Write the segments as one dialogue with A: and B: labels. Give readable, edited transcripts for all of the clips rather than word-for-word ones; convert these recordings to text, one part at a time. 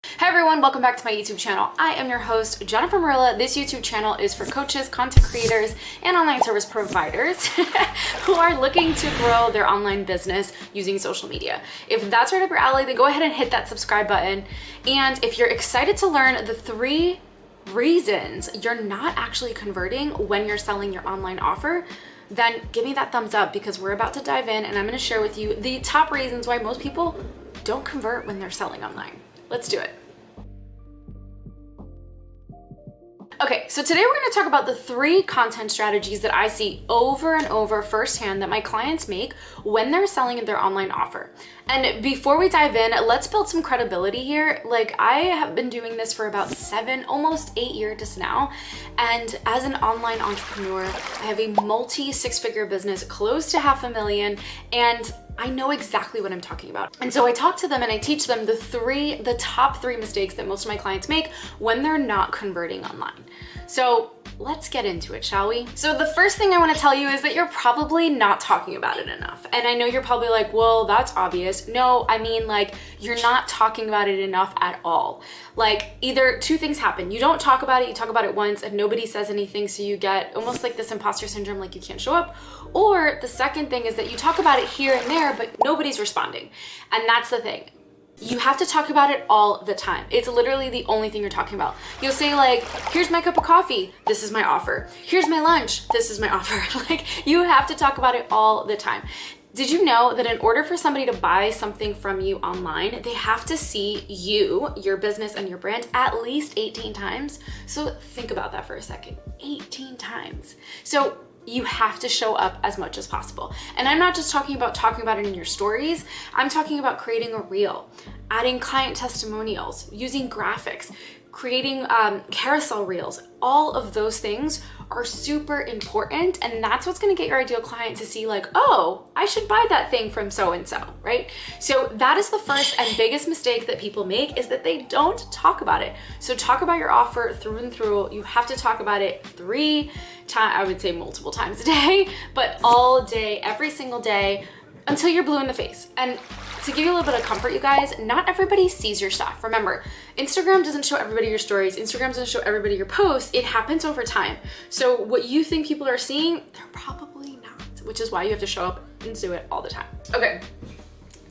A: Hi everyone, welcome back to my YouTube channel. I am your host, Jennifer Morilla. This YouTube channel is for coaches, content creators, and online service providers who are looking to grow their online business using social media. If that's right up your alley, then go ahead and hit that subscribe button. And if you're excited to learn the 3 reasons you're not actually converting when you're selling your online offer, then give me that thumbs up because we're about to dive in and I'm going to share with you the top reasons why most people don't convert when they're selling online. Let's do it. Okay, so today we're going to talk about the 3 content strategies that I see over and over firsthand that my clients make when they're selling their online offer. And before we dive in, let's build some credibility here. Like, I have been doing this for about 7, almost 8 years now. And as an online entrepreneur, I have a multi-6-figure business, close to $500,000, and I know exactly what I'm talking about. And so I talk to them and I teach them the top 3 mistakes that most of my clients make when they're not converting online. So let's get into it, shall we? So the first thing I want to tell you is that you're probably not talking about it enough. And I know you're probably like, well, that's obvious. No, I mean, like, you're not talking about it enough at all. Like, either 2 things happen. You don't talk about it, you talk about it once and nobody says anything, so you get almost like this imposter syndrome, like you can't show up. Or the second thing is that you talk about it here and there, but nobody's responding. And that's the thing. You have to talk about it all the time. It's literally the only thing you're talking about. You'll say like, here's my cup of coffee, this is my offer. Here's my lunch, this is my offer. Like, you have to talk about it all the time. Did you know that in order for somebody to buy something from you online, they have to see you, your business, and your brand at least 18 times? So think about that for a second. 18 times. So you have to show up as much as possible. And I'm not just talking about it in your stories. I'm talking about creating a reel, adding client testimonials, using graphics, creating carousel reels. All of those things are super important, and that's what's going to get your ideal client to see like, oh, I should buy that thing from so-and-so, right? So that is the first and biggest mistake that people make, is that they don't talk about it. So talk about your offer through and through. You have to talk about it 3 times, I would say multiple times a day, but all day, every single day, until you're blue in the face. And to give you a little bit of comfort, you guys, not everybody sees your stuff. Remember, Instagram doesn't show everybody your stories. Instagram doesn't show everybody your posts. It happens over time. So what you think people are seeing, they're probably not, which is why you have to show up and do it all the time. Okay.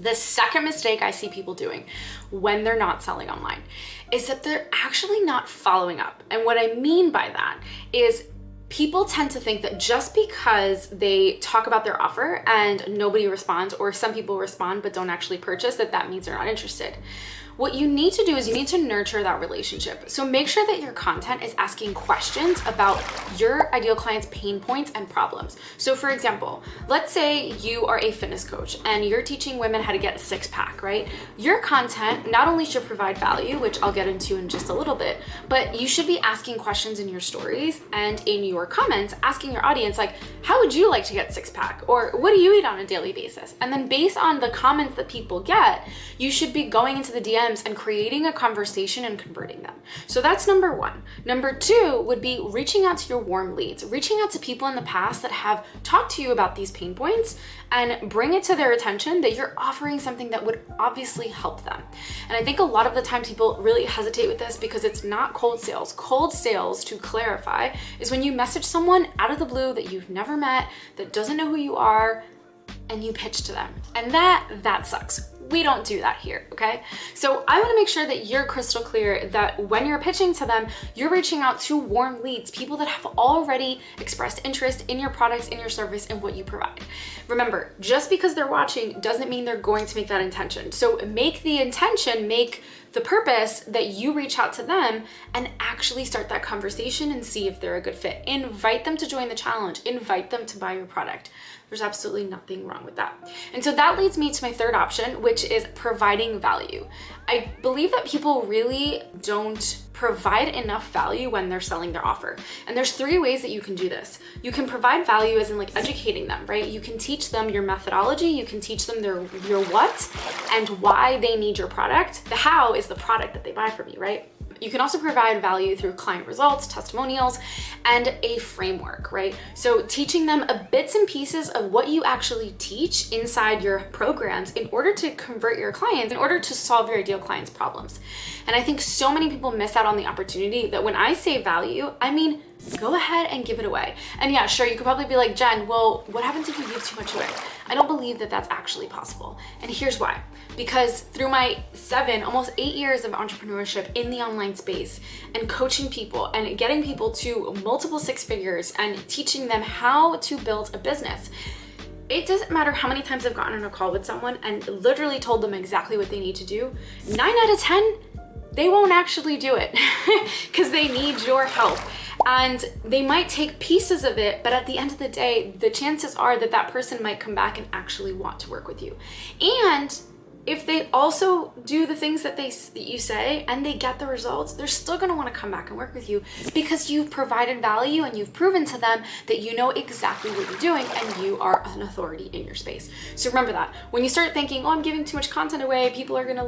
A: The second mistake I see people doing when they're not selling online is that they're actually not following up. And what I mean by that is people tend to think that just because they talk about their offer and nobody responds, or some people respond but don't actually purchase, that means they're not interested. What you need to do is you need to nurture that relationship. So make sure that your content is asking questions about your ideal client's pain points and problems. So for example, let's say you are a fitness coach and you're teaching women how to get a 6-pack, right? Your content not only should provide value, which I'll get into in just a little bit, but you should be asking questions in your stories and in your comments, asking your audience like, how would you like to get 6-pack? Or what do you eat on a daily basis? And then based on the comments that people get, you should be going into the DMs and creating a conversation and converting them. So that's number 1. Number 2 would be reaching out to your warm leads, reaching out to people in the past that have talked to you about these pain points, and bring it to their attention that you're offering something that would obviously help them. And I think a lot of the time people really hesitate with this because it's not cold sales. Cold sales, to clarify, is when you message someone out of the blue that you've never met, that doesn't know who you are, and you pitch to them. And that sucks. We don't do that here, okay? So I wanna make sure that you're crystal clear that when you're pitching to them, you're reaching out to warm leads, people that have already expressed interest in your products, in your service, and what you provide. Remember, just because they're watching doesn't mean they're going to make that intention. So make the intention, make the purpose that you reach out to them and actually start that conversation and see if they're a good fit. Invite them to join the challenge, invite them to buy your product. There's absolutely nothing wrong with that. And so that leads me to my third option, which is providing value. I believe that people really don't provide enough value when they're selling their offer. And there's 3 ways that you can do this. You can provide value as in like educating them, right? You can teach them your methodology, you can teach them your what and why they need your product. The how is the product that they buy from you, right? You can also provide value through client results, testimonials, and a framework, right? So teaching them bits and pieces of what you actually teach inside your programs in order to convert your clients, in order to solve your ideal clients' problems. And I think so many people miss out on the opportunity that when I say value, I mean, go ahead and give it away. And yeah, sure, you could probably be like, Jen, well, what happens if you give too much away? I don't believe that that's actually possible. And here's why. Because through my 7, almost 8 years of entrepreneurship in the online space and coaching people and getting people to multiple 6 figures and teaching them how to build a business, it doesn't matter how many times I've gotten on a call with someone and literally told them exactly what they need to do. 9 out of 10, they won't actually do it because they need your help. And they might take pieces of it, but at the end of the day, the chances are that that person might come back and actually want to work with you. And if they also do the things that you say and they get the results, they're still gonna wanna come back and work with you because you've provided value and you've proven to them that you know exactly what you're doing and you are an authority in your space. So remember that. When you start thinking, oh, I'm giving too much content away, people are gonna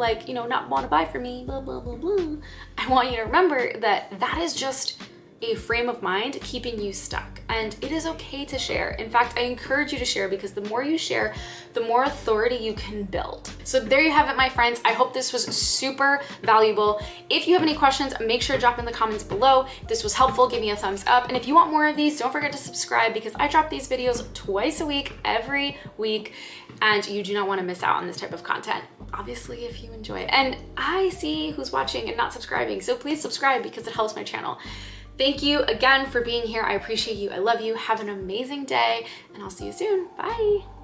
A: not wanna buy from me, blah, blah, blah, blah. I want you to remember that that is just a frame of mind keeping you stuck. And it is okay to share. In fact, I encourage you to share because the more you share, the more authority you can build. So there you have it, my friends. I hope this was super valuable. If you have any questions, make sure to drop in the comments below. If this was helpful, give me a thumbs up. And if you want more of these, don't forget to subscribe because I drop these videos twice a week, every week, and you do not want to miss out on this type of content. Obviously, if you enjoy it. And I see who's watching and not subscribing, so please subscribe because it helps my channel. Thank you again for being here. I appreciate you. I love you. Have an amazing day, and I'll see you soon. Bye.